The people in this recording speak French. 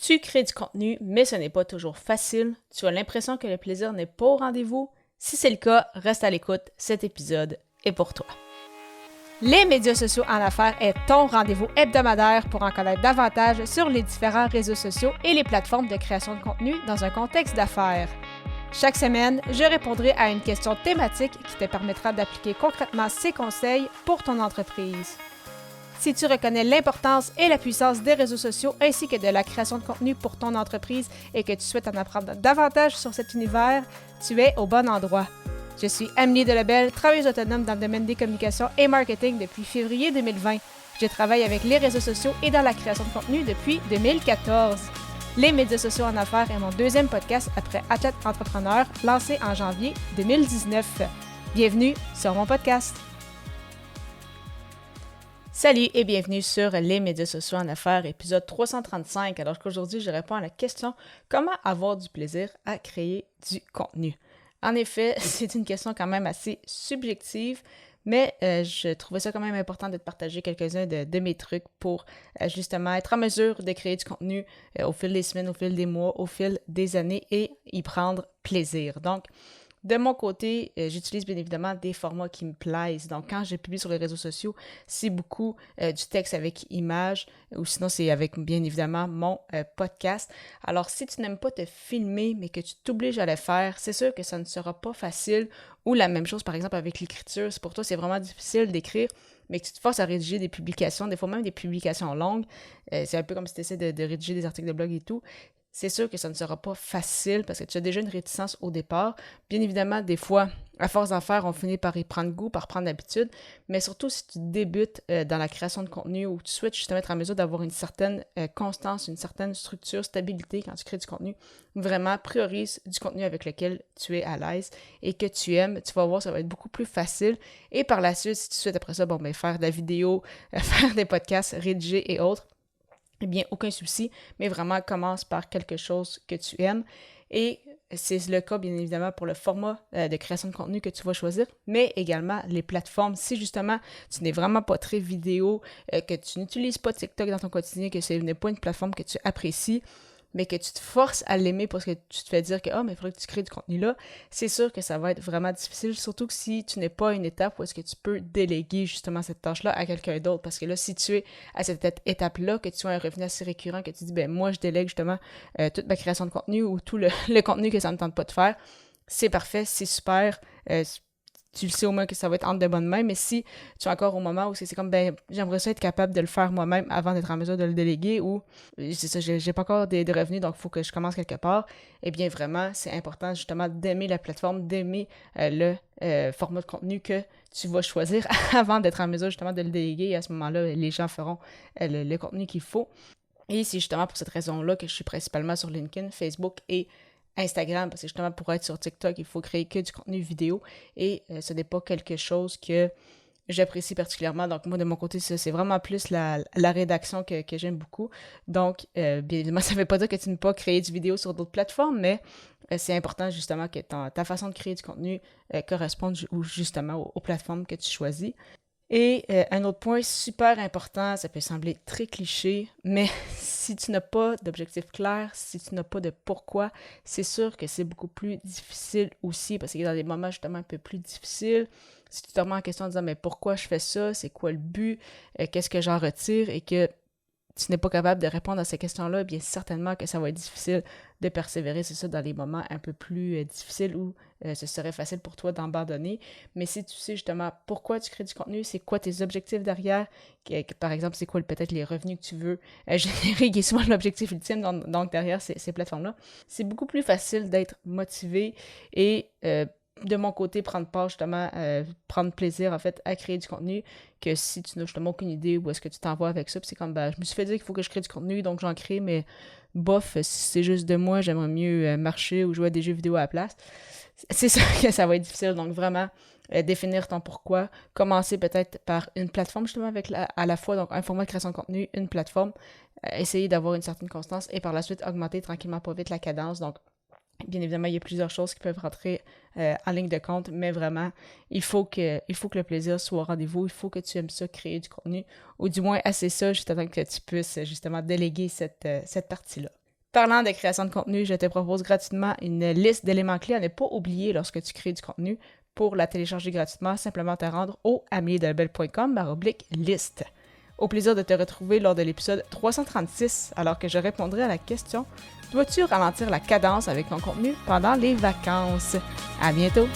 Tu crées du contenu, mais ce n'est pas toujours facile. Tu as l'impression que le plaisir n'est pas au rendez-vous? Si c'est le cas, reste à l'écoute, cet épisode est pour toi. Les médias sociaux en affaires est ton rendez-vous hebdomadaire pour en connaître davantage sur les différents réseaux sociaux et les plateformes de création de contenu dans un contexte d'affaires. Chaque semaine, je répondrai à une question thématique qui te permettra d'appliquer concrètement ces conseils pour ton entreprise. Si tu reconnais l'importance et la puissance des réseaux sociaux ainsi que de la création de contenu pour ton entreprise et que tu souhaites en apprendre davantage sur cet univers, tu es au bon endroit. Je suis Amélie Delebel, travailleuse autonome dans le domaine des communications et marketing depuis février 2020. Je travaille avec les réseaux sociaux et dans la création de contenu depuis 2014. Les médias sociaux en affaires est mon deuxième podcast après Athlète Entrepreneur, lancé en janvier 2019. Bienvenue sur mon podcast. Salut et bienvenue sur les médias sociaux en affaires, épisode 335. Alors qu'aujourd'hui, je réponds à la question « Comment avoir du plaisir à créer du contenu ?» En effet, c'est une question quand même assez subjective, mais je trouvais ça quand même important de te partager quelques-uns de mes trucs pour justement être en mesure de créer du contenu au fil des semaines, au fil des mois, au fil des années et y prendre plaisir. Donc, de mon côté, j'utilise bien évidemment des formats qui me plaisent. Donc, quand je publie sur les réseaux sociaux, c'est beaucoup du texte avec images ou sinon, c'est avec bien évidemment mon podcast. Alors, si tu n'aimes pas te filmer, mais que tu t'obliges à le faire, c'est sûr que ça ne sera pas facile. Ou la même chose, par exemple, avec l'écriture. C'est pour toi, c'est vraiment difficile d'écrire, mais que tu te forces à rédiger des publications, des fois même des publications longues. C'est un peu comme si tu essaies de rédiger des articles de blog et tout. C'est sûr que ça ne sera pas facile parce que tu as déjà une réticence au départ. Bien évidemment, des fois, à force d'en faire, on finit par y prendre goût, par prendre l'habitude. Mais surtout, si tu débutes dans la création de contenu ou tu souhaites justement être en mesure d'avoir une certaine constance, une certaine structure, stabilité quand tu crées du contenu, vraiment priorise du contenu avec lequel tu es à l'aise et que tu aimes. Tu vas voir, ça va être beaucoup plus facile. Et par la suite, si tu souhaites après ça, faire de la vidéo, faire des podcasts, rédiger et autres, eh bien, aucun souci, mais vraiment commence par quelque chose que tu aimes. Et c'est le cas, bien évidemment, pour le format de création de contenu que tu vas choisir, mais également les plateformes. Si justement, tu n'es vraiment pas très vidéo, que tu n'utilises pas TikTok dans ton quotidien, que ce n'est pas une plateforme que tu apprécies, mais que tu te forces à l'aimer parce que tu te fais dire que « Ah, mais il faudrait que tu crées du contenu là », c'est sûr que ça va être vraiment difficile, surtout que si tu n'es pas à une étape où est-ce que tu peux déléguer justement cette tâche-là à quelqu'un d'autre. Parce que là, si tu es à cette étape-là, que tu as un revenu assez récurrent, que tu dis « Ben moi, je délègue justement toute ma création de contenu ou tout le contenu que ça ne me tente pas de faire », c'est parfait, c'est super, tu le sais au moins que ça va être entre de bonnes mains, mais si tu es encore au moment où c'est comme, ben, j'aimerais ça être capable de le faire moi-même avant d'être en mesure de le déléguer ou, c'est ça, j'ai pas encore des revenus, donc il faut que je commence quelque part, eh bien, vraiment, c'est important justement d'aimer la plateforme, d'aimer le format de contenu que tu vas choisir avant d'être en mesure justement de le déléguer et à ce moment-là, les gens feront le contenu qu'il faut. Et c'est justement pour cette raison-là que je suis principalement sur LinkedIn, Facebook et Instagram, parce que justement, pour être sur TikTok, il faut créer que du contenu vidéo et ce n'est pas quelque chose que j'apprécie particulièrement. Donc, moi, de mon côté, c'est vraiment plus la rédaction que j'aime beaucoup. Donc, bien évidemment, ça ne veut pas dire que tu ne peux pas créer du vidéo sur d'autres plateformes, mais c'est important justement que ta façon de créer du contenu corresponde justement aux plateformes que tu choisis. Et un autre point super important, ça peut sembler très cliché, mais si tu n'as pas d'objectif clair, si tu n'as pas de pourquoi, c'est sûr que c'est beaucoup plus difficile aussi, parce que dans des moments justement un peu plus difficiles, si tu te remets en question en disant « mais pourquoi je fais ça, c'est quoi le but, qu'est-ce que j'en retire » et que tu n'es pas capable de répondre à ces questions-là, eh bien certainement que ça va être difficile de persévérer, c'est ça, dans les moments un peu plus difficiles où ce serait facile pour toi d'abandonner. Mais si tu sais justement pourquoi tu crées du contenu, c'est quoi tes objectifs derrière, par exemple, c'est quoi peut-être les revenus que tu veux générer, qui est souvent l'objectif ultime, donc derrière ces plateformes-là, c'est beaucoup plus facile d'être motivé et de mon côté, prendre part justement, prendre plaisir en fait à créer du contenu, que si tu n'as justement aucune idée où est-ce que tu t'envoies avec ça, puis c'est comme, ben, je me suis fait dire qu'il faut que je crée du contenu, donc j'en crée, mais bof, si c'est juste de moi, j'aimerais mieux marcher ou jouer à des jeux vidéo à la place. C'est sûr que ça va être difficile, donc vraiment, définir ton pourquoi, commencer peut-être par une plateforme justement avec à la fois, donc un format de création de contenu, une plateforme, essayer d'avoir une certaine constance et par la suite augmenter tranquillement pas vite la cadence, donc bien évidemment, il y a plusieurs choses qui peuvent rentrer en ligne de compte, mais vraiment, il faut que le plaisir soit au rendez-vous, il faut que tu aimes ça, créer du contenu, ou du moins assez ça, juste avant que tu puisses justement déléguer cette partie-là. Parlant de création de contenu, je te propose gratuitement une liste d'éléments clés à ne pas oublier lorsque tu crées du contenu. Pour la télécharger gratuitement, simplement te rendre au ameliedelbel.com/liste. Au plaisir de te retrouver lors de l'épisode 336, alors que je répondrai à la question « Dois-tu ralentir la cadence avec ton contenu pendant les vacances? » À bientôt!